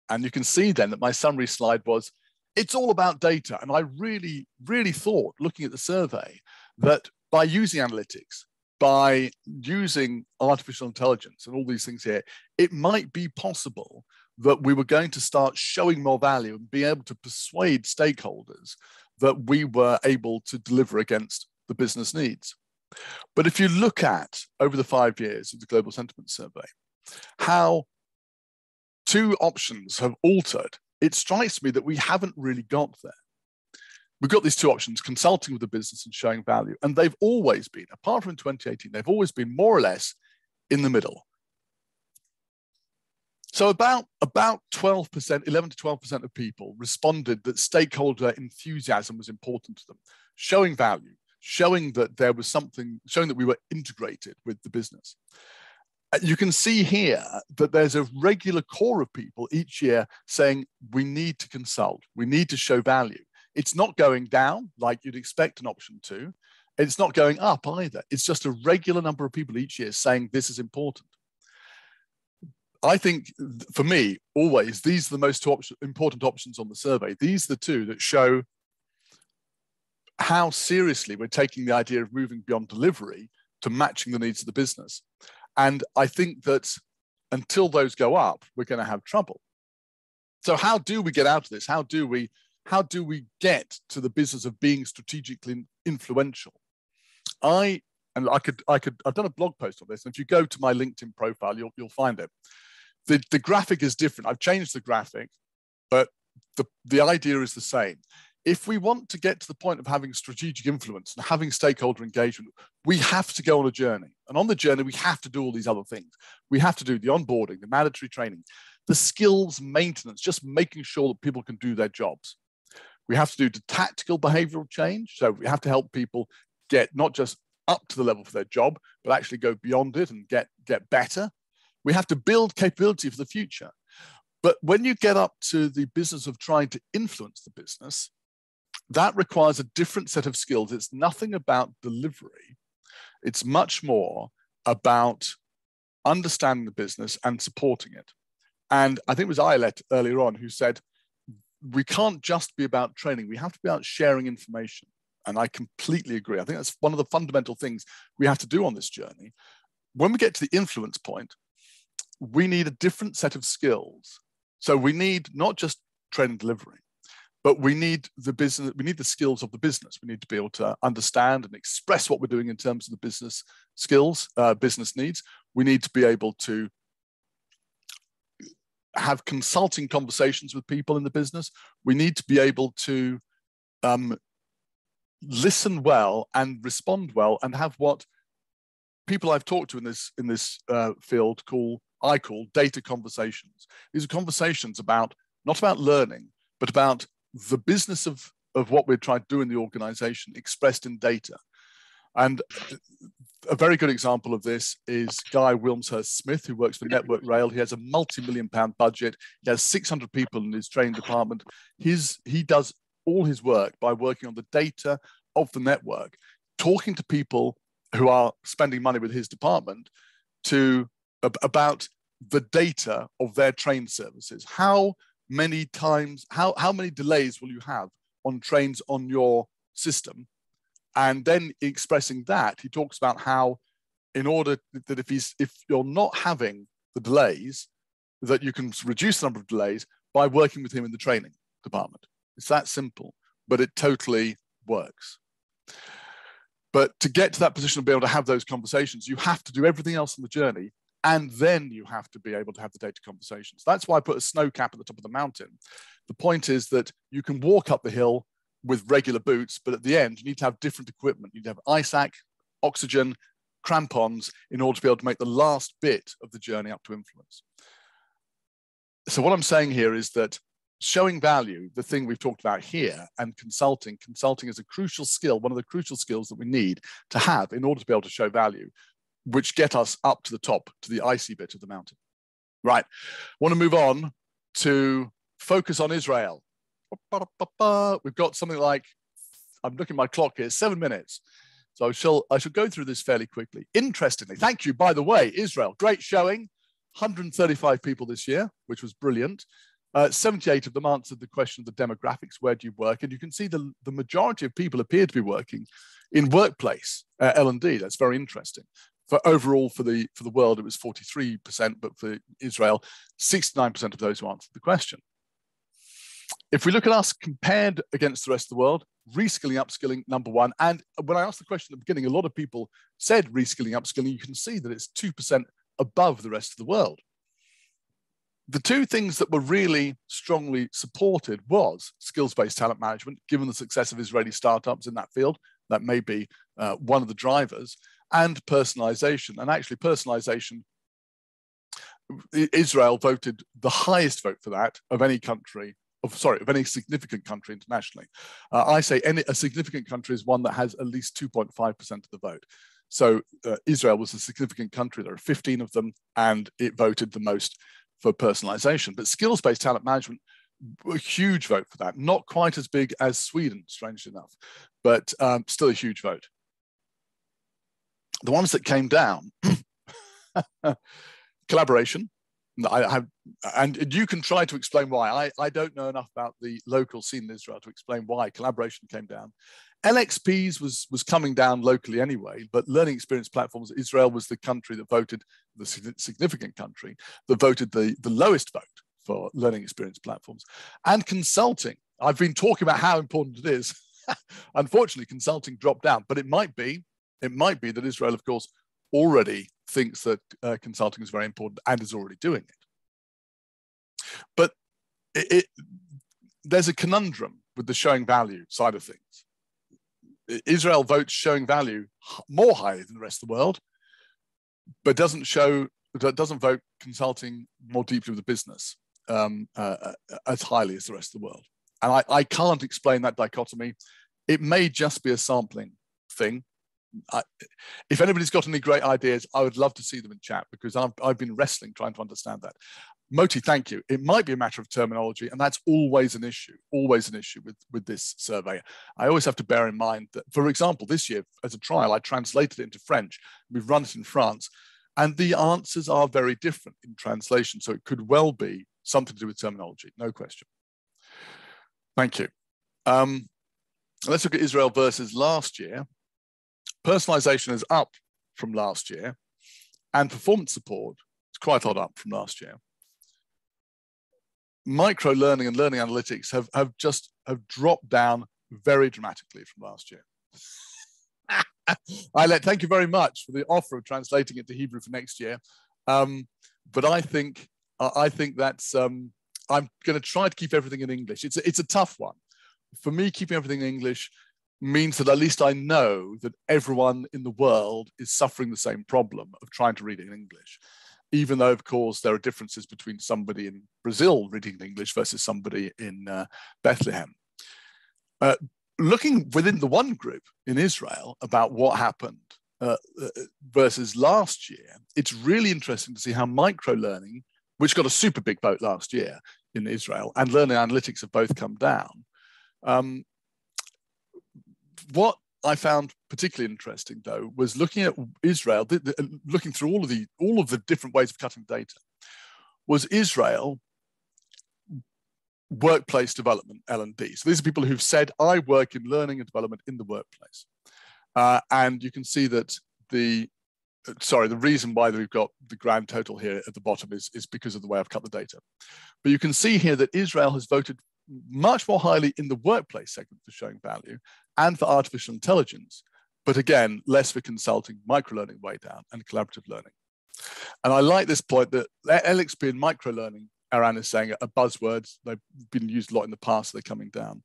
And you can see then that my summary slide was, it's all about data. And I really, really thought, looking at the survey, that by using analytics, by using artificial intelligence and all these things here, it might be possible that we were going to start showing more value and be able to persuade stakeholders that we were able to deliver against the business needs. But if you look at, over the 5 years of the Global Sentiment Survey, how two options have altered, it strikes me that we haven't really got there. We've got these two options, consulting with the business and showing value. And they've always been, apart from 2018, they've always been more or less in the middle. So about 12%, 11 to 12% of people responded that stakeholder enthusiasm was important to them, showing value, showing that there was something, showing that we were integrated with the business. You can see here that there's a regular core of people each year saying, we need to consult, we need to show value. It's not going down like you'd expect an option to. It's not going up either. It's just a regular number of people each year saying this is important. I think, for me, always, these are the most important options on the survey. These are the two that show how seriously we're taking the idea of moving beyond delivery to matching the needs of the business. And I think that until those go up, we're going to have trouble. So how do we get out of this? How do we get to the business of being strategically influential? I've done a blog post on this, and if you go to my LinkedIn profile, you'll find it. The graphic is different. I've changed the graphic, but the idea is the same. If we want to get to the point of having strategic influence and having stakeholder engagement, we have to go on a journey. And on the journey, we have to do all these other things. We have to do the onboarding, the mandatory training, the skills maintenance, just making sure that people can do their jobs. We have to do the tactical behavioral change. So we have to help people get not just up to the level for their job, but actually go beyond it and get better. We have to build capability for the future. But when you get up to the business of trying to influence the business, that requires a different set of skills. It's nothing about delivery. It's much more about understanding the business and supporting it. And I think it was Eilert earlier on who said, we can't just be about training. We have to be about sharing information. And I completely agree. I think that's one of the fundamental things we have to do on this journey. When we get to the influence point, we need a different set of skills. So we need not just training delivery, but we need the skills of the business. We need to be able to understand and express what we're doing in terms of the business skills, business needs. We need to be able to have consulting conversations with people in the business. We need to be able to listen well and respond well and have what people I've talked to in this field I call data conversations. These are conversations not about learning, but about the business of what we're trying to do in the organization expressed in data. And a very good example of this is Guy Wilmshurst-Smith, who works for Network Rail. He has a multi-million-pound budget. He has 600 people in his training department. He does all his work by working on the data of the network, talking to people who are spending money with his department about the data of their train services. How many delays will you have on trains on your system? And then expressing that, he talks about how, in order that if you're not having the delays, that you can reduce the number of delays by working with him in the training department. It's that simple, but it totally works. But to get to that position of being able to have those conversations, you have to do everything else on the journey, and then you have to be able to have the data conversations. That's why I put a snow cap at the top of the mountain. The point is that you can walk up the hill with regular boots, but at the end, you need to have different equipment. You need to have ISAC, oxygen, crampons in order to be able to make the last bit of the journey up to influence. So what I'm saying here is that showing value, the thing we've talked about here, and consulting is a crucial skill, one of the crucial skills that we need to have in order to be able to show value, which get us up to the top, to the icy bit of the mountain. Right, I want to move on to focus on Israel. We've got something like, I'm looking at my clock here, 7 minutes. So I shall go through this fairly quickly. Interestingly, thank you, by the way, Israel, great showing. 135 people this year, which was brilliant. 78 of them answered the question of the demographics, where do you work? And you can see the majority of people appear to be working in workplace, L&D. That's very interesting. Overall, for the world, it was 43%, but for Israel, 69% of those who answered the question. If we look at us compared against the rest of the world, reskilling, upskilling, number one. And when I asked the question at the beginning, a lot of people said reskilling, upskilling. You can see that it's 2% above the rest of the world. The two things that were really strongly supported was skills-based talent management, given the success of Israeli startups in that field. That may be one of the drivers, and personalization. And actually personalization, Israel voted the highest vote for that of any country, of any significant country internationally. I say a significant country is one that has at least 2.5% of the vote. So Israel was a significant country. There are 15 of them, and it voted the most for personalization. But skills-based talent management, a huge vote for that. Not quite as big as Sweden, strangely enough, but still a huge vote. The ones that came down, collaboration. And you can try to explain why. I don't know enough about the local scene in Israel to explain why collaboration came down. LXPs was coming down locally anyway, but learning experience platforms, Israel was the country that voted, the significant country that voted the lowest vote for learning experience platforms. And consulting, I've been talking about how important it is. Unfortunately, consulting dropped down, but it might be that Israel, of course, already thinks that consulting is very important and is already doing it. But there's a conundrum with the showing value side of things. Israel votes showing value more highly than the rest of the world, but doesn't vote consulting more deeply with the business as highly as the rest of the world. And I can't explain that dichotomy. It may just be a sampling thing. If anybody's got any great ideas, I would love to see them in chat, because I've been wrestling trying to understand that. Moti, thank you. It might be a matter of terminology, and that's always an issue with this survey. I always have to bear in mind that, for example, this year as a trial, I translated it into French. We've run it in France, and the answers are very different in translation. So it could well be something to do with terminology, no question. Thank you. Let's look at Israel versus last year. Personalization is up from last year, and performance support is quite a lot up from last year. Micro learning and learning analytics have dropped down very dramatically from last year. Thank you very much for the offer of translating it to Hebrew for next year. But I think that's I'm going to try to keep everything in English. It's a tough one. For me, keeping everything in English means that at least I know that everyone in the world is suffering the same problem of trying to read it in English, even though, of course, there are differences between somebody in Brazil reading in English versus somebody in Bethlehem. Looking within the one group in Israel about what happened versus last year, it's really interesting to see how micro-learning, which got a super big vote last year in Israel, and learning analytics have both come down. What I found particularly interesting, though, was looking at Israel, looking through all of the different ways of cutting data. Was Israel workplace development, L&D? So these are people who've said, I work in learning and development in the workplace. And you can see that the reason why we've got the grand total here at the bottom is because of the way I've cut the data. But you can see here that Israel has voted much more highly in the workplace segment for showing value and for artificial intelligence, but again, less for consulting, micro-learning way down, and collaborative learning. And I like this point that LXP and micro-learning, Aran is saying, are buzzwords. They've been used a lot in the past, they're coming down.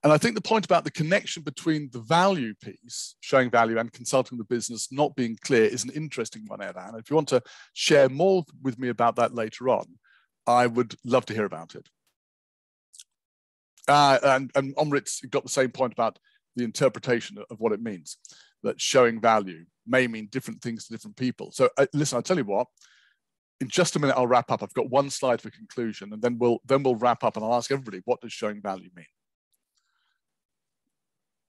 And I think the point about the connection between the value piece, showing value, and consulting the business not being clear is an interesting one, Aran. If you want to share more with me about that later on, I would love to hear about it. And Omrit's got the same point about the interpretation of what it means, that showing value may mean different things to different people. So listen, I'll tell you what, in just a minute, I'll wrap up. I've got one slide for conclusion, and then we'll wrap up, and I'll ask everybody, what does showing value mean?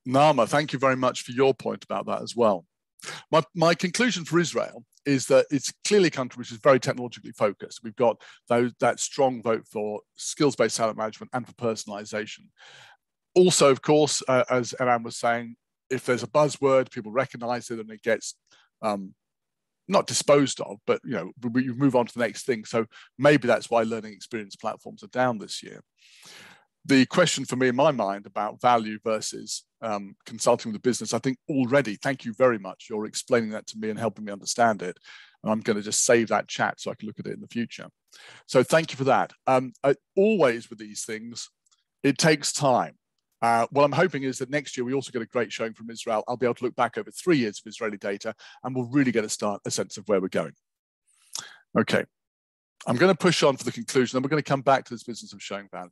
Nama, thank you very much for your point about that as well. My conclusion for Israel is that it's clearly a country which is very technologically focused. We've got that strong vote for skills-based talent management and for personalization. Also, of course, as Aran was saying, if there's a buzzword, people recognize it and it gets not disposed of, but you move on to the next thing. So maybe that's why learning experience platforms are down this year. The question for me in my mind about value versus consulting with the business, I think already, thank you very much. You're explaining that to me and helping me understand it. And I'm going to just save that chat so I can look at it in the future. So thank you for that. Always with these things, it takes time. What I'm hoping is that next year we also get a great showing from Israel. I'll be able to look back over 3 years of Israeli data, and we'll really get a sense of where we're going. Okay, I'm going to push on for the conclusion, and we're going to come back to this business of showing value.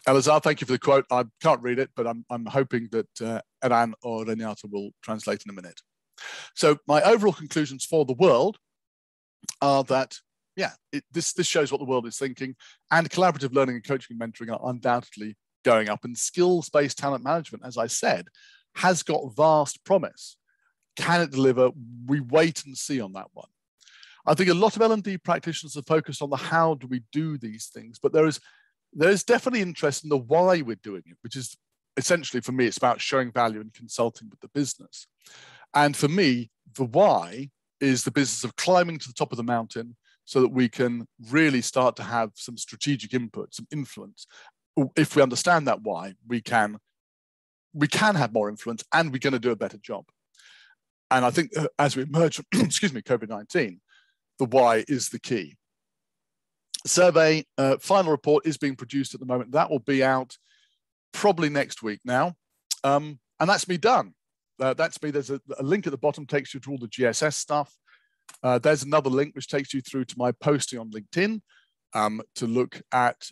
Elazar, thank you for the quote. I can't read it, but I'm hoping that Aran or Renata will translate in a minute. So my overall conclusions for the world are that, yeah, this shows what the world is thinking, and collaborative learning and coaching and mentoring are undoubtedly going up, and skills-based talent management, as I said, has got vast promise. Can it deliver? We wait and see on that one. I think a lot of L&D practitioners are focused on the how do we do these things, but there is definitely interest in the why we're doing it, which is essentially, for me, it's about showing value and consulting with the business. And for me, the why is the business of climbing to the top of the mountain so that we can really start to have some strategic input, some influence. If we understand that why, we can have more influence, and we're going to do a better job. And I think as we emerge from, excuse me, COVID-19, the why is the key. Survey, final report is being produced at the moment. That will be out probably next week now. And that's me done. That's me. There's a link at the bottom, takes you to all the GSS stuff. There's another link which takes you through to my posting on LinkedIn to look at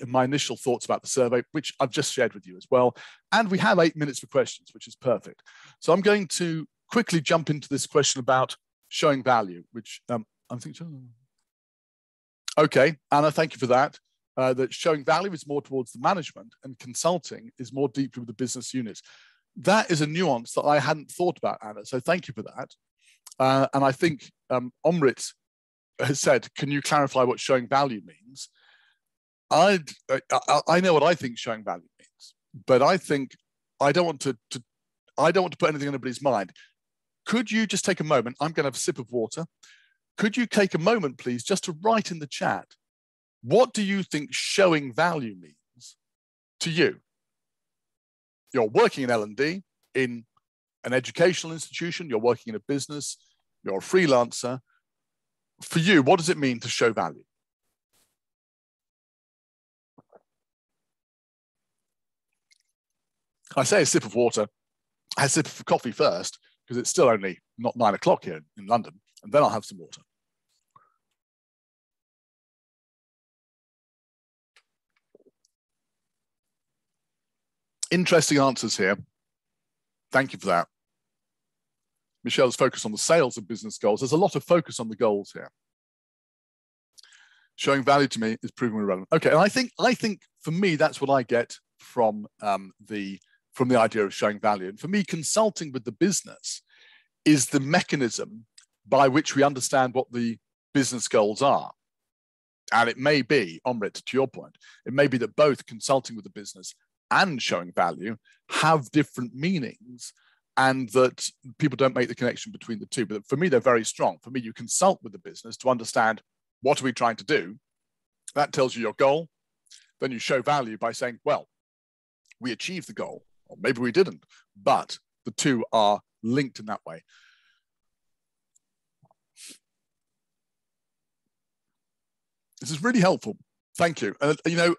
my initial thoughts about the survey, which I've just shared with you as well. And we have 8 minutes for questions, which is perfect. So I'm going to quickly jump into this question about showing value, which I'm thinking, okay, Anna, thank you for that. That showing value is more towards the management and consulting is more deeply with the business units. That is a nuance that I hadn't thought about, Anna, so thank you for that. And I think Omrit has said, can you clarify what showing value means? I know what I think showing value means, but I think I don't want to put anything in anybody's mind. Could you just take a moment? I'm going to have a sip of water. Could you take a moment, please, just to write in the chat, what do you think showing value means to you? You're working in L&D, in an educational institution, you're working in a business, you're a freelancer. For you, what does it mean to show value? I say a sip of water, I have a sip of coffee first, because it's still only not 9 o'clock here in London, and then I'll have some water. Interesting answers here. Thank you for that. Michelle's focused on the sales of business goals. There's a lot of focus on the goals here. Showing value to me is proving relevant. Okay, and I think for me, that's what I get from the idea of showing value. And for me, consulting with the business is the mechanism by which we understand what the business goals are. And it may be, Omrit, to your point, it may be that both consulting with the business and showing value have different meanings, and that people don't make the connection between the two. But for me, they're very strong. For me, you consult with the business to understand what are we trying to do. That tells you your goal. Then you show value by saying, well, we achieved the goal, or maybe we didn't, but the two are linked in that way. This is really helpful. Thank you. You know,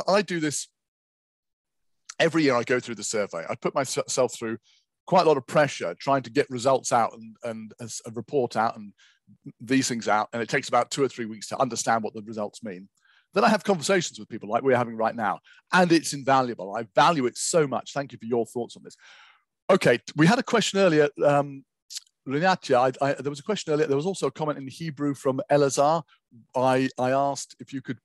I do this every year. I go through the survey. I put myself through quite a lot of pressure trying to get results out and a report out and these things out. And it takes about 2 or 3 weeks to understand what the results mean. Then I have conversations with people like we're having right now, and it's invaluable. I value it so much. Thank you for your thoughts on this. Okay, we had a question earlier. Renatia, there was a question earlier. There was also a comment in Hebrew from Elazar. I asked if you could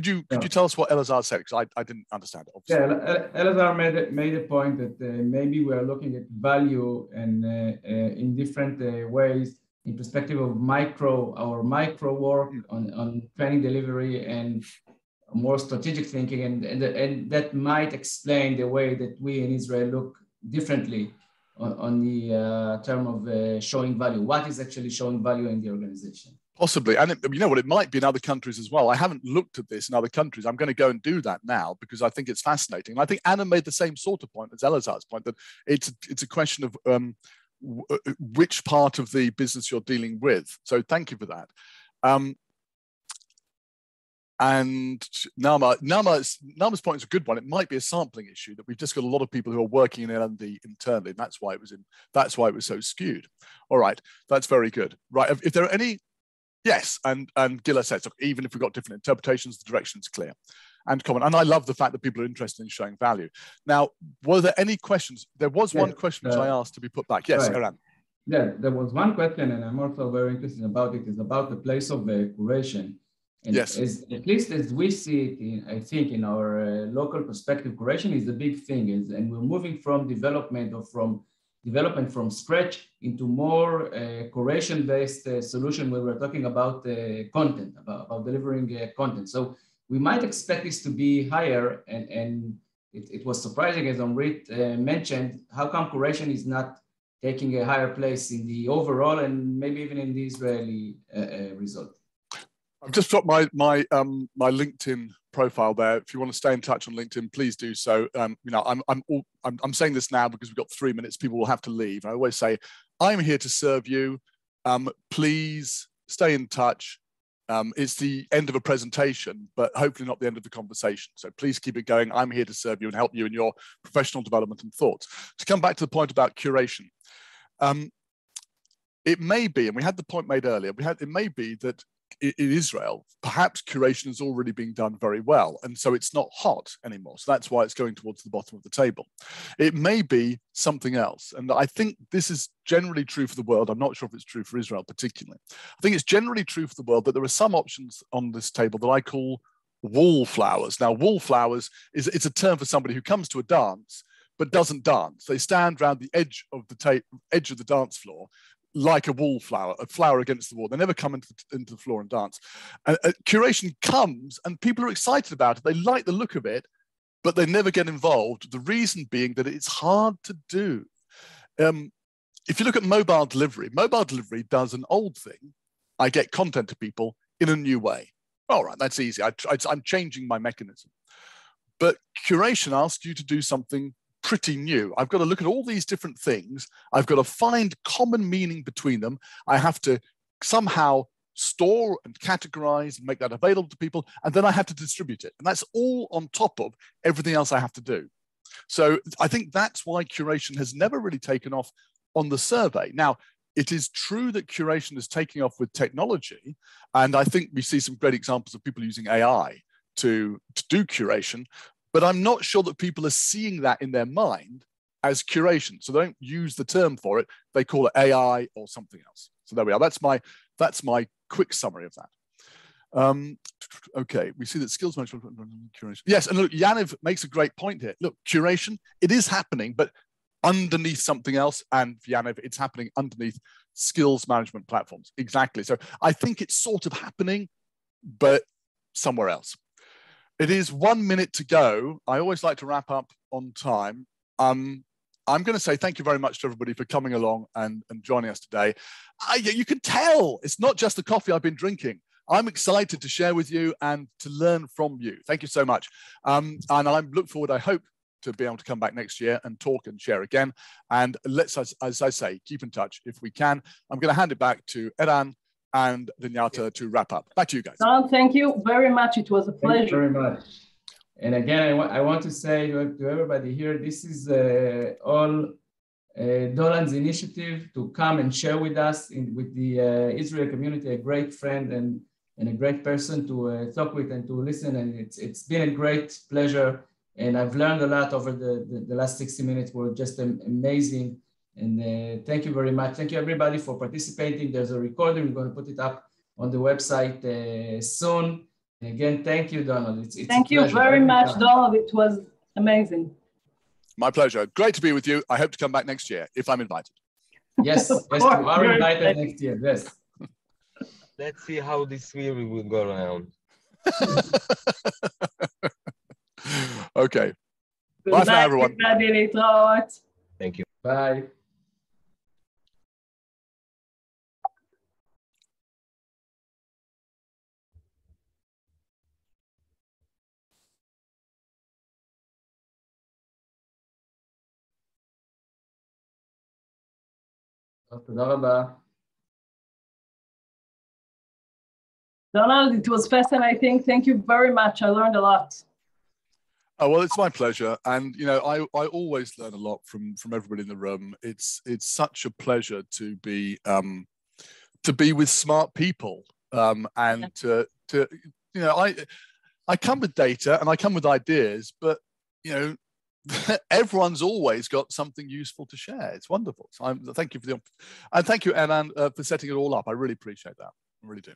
you tell us what Elazar said, because I didn't understand it, obviously. Yeah, Elazar made a point that maybe we are looking at value and in different ways, in perspective of micro work on training delivery and more strategic thinking, and that might explain the way that we in Israel look differently on the term of showing value. What is actually showing value in the organization? Possibly. And you know what, it might be in other countries as well. I haven't looked at this in other countries. I'm going to go and do that now because I think it's fascinating. And I think Anna made the same sort of point as Elazar's point, that it's a question of which part of the business you're dealing with. So thank you for that. And Nama's point is a good one. It might be a sampling issue, that we've just got a lot of people who are working in L&D internally, and that's why it was so skewed. All right, that's very good. Right, if there are any, yes, and Gila says, look, even if we've got different interpretations, the direction is clear and common. And I love the fact that people are interested in showing value. Now, were there any questions? There was one question which I asked to be put back. Yes, Eran. Yeah, there was one question, and I'm also very interested about it, is about the place of curation. And yes, at least as we see it, I think in our local perspective, curation is a big thing, and we're moving from development or from development from scratch into more curation-based solution where we're talking about content, about delivering content. So we might expect this to be higher, and it was surprising, as Omrit mentioned, how come curation is not taking a higher place in the overall and maybe even in the Israeli result. I've just dropped my my LinkedIn profile there. If you want to stay in touch on LinkedIn, please do so. You know, I'm saying this now because we've got 3 minutes. People will have to leave. I always say, I'm here to serve you. Please stay in touch. It's the end of a presentation, but hopefully not the end of the conversation. So please keep it going. I'm here to serve you and help you in your professional development and thoughts. To come back to the point about curation, it may be, and we had the point made earlier, it may be that in Israel, perhaps curation is already being done very well, and so it's not hot anymore. So that's why it's going towards the bottom of the table. It may be something else, and I think this is generally true for the world. I'm not sure if it's true for Israel particularly. I think it's generally true for the world that there are some options on this table that I call wallflowers. Now, wallflowers it's a term for somebody who comes to a dance but doesn't dance. They stand around the edge of the dance floor, like a wallflower, a flower against the wall. They never come into the floor and dance. Curation comes and people are excited about it. They like the look of it, but they never get involved. The reason being that it's hard to do. If you look at mobile delivery does an old thing. I get content to people in a new way. All right, that's easy. I'm changing my mechanism. But curation asks you to do something pretty new. I've got to look at all these different things. I've got to find common meaning between them. I have to somehow store and categorize and make that available to people, and then I have to distribute it. And that's all on top of everything else I have to do. So I think that's why curation has never really taken off on the survey. Now, it is true that curation is taking off with technology, and I think we see some great examples of people using AI to do curation, but I'm not sure that people are seeing that in their mind as curation. So they don't use the term for it. They call it AI or something else. So there we are. That's my quick summary of that. Okay, we see that skills management, curation. Yes, and look, Yaniv makes a great point here. Look, curation, it is happening, but underneath something else, and Yaniv, it's happening underneath skills management platforms. Exactly. So I think it's sort of happening, but somewhere else. It is 1 minute to go. I always like to wrap up on time. I'm going to say thank you very much to everybody for coming along and joining us today. You can tell it's not just the coffee I've been drinking. I'm excited to share with you and to learn from you. Thank you so much. And I look forward, I hope, to be able to come back next year and talk and share again. And let's, as I say, keep in touch if we can. I'm going to hand it back to Eran and Linyata to wrap up. Back to you guys. Don, thank you very much. It was a pleasure. Thank you very much. And again, I want to say to everybody here, this is all Dolan's initiative to come and share with us, with the Israeli community, a great friend and a great person to talk with and to listen. And it's been a great pleasure. And I've learned a lot over the last 60 minutes. Were just amazing. And thank you very much. Thank you, everybody, for participating. There's a recording. We're going to put it up on the website soon. And again, thank you, Donald. It's thank you very much, Donald. It was amazing. My pleasure. Great to be with you. I hope to come back next year if I'm invited. Yes, yes, you are invited next year. Yes. Let's see how this year will go around. Okay. Goodbye, bye for now, everyone. Thank you. Bye. תודה רבה. Donald, it was fascinating. Thank you very much. I learned a lot. Oh, well, it's my pleasure. And, you know, I always learn a lot from everybody in the room. It's such a pleasure to be with smart people. And to you know, I come with data and I come with ideas, but, you know, everyone's always got something useful to share. It's wonderful. So thank you for and thank you, Enan, for setting it all up. I really appreciate that. I really do.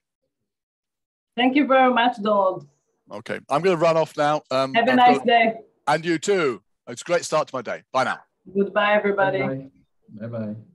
Thank you very much, Donald. Okay, I'm going to run off now. Have a nice day. And you too. It's a great start to my day. Bye now. Goodbye, everybody. Bye. Bye-bye.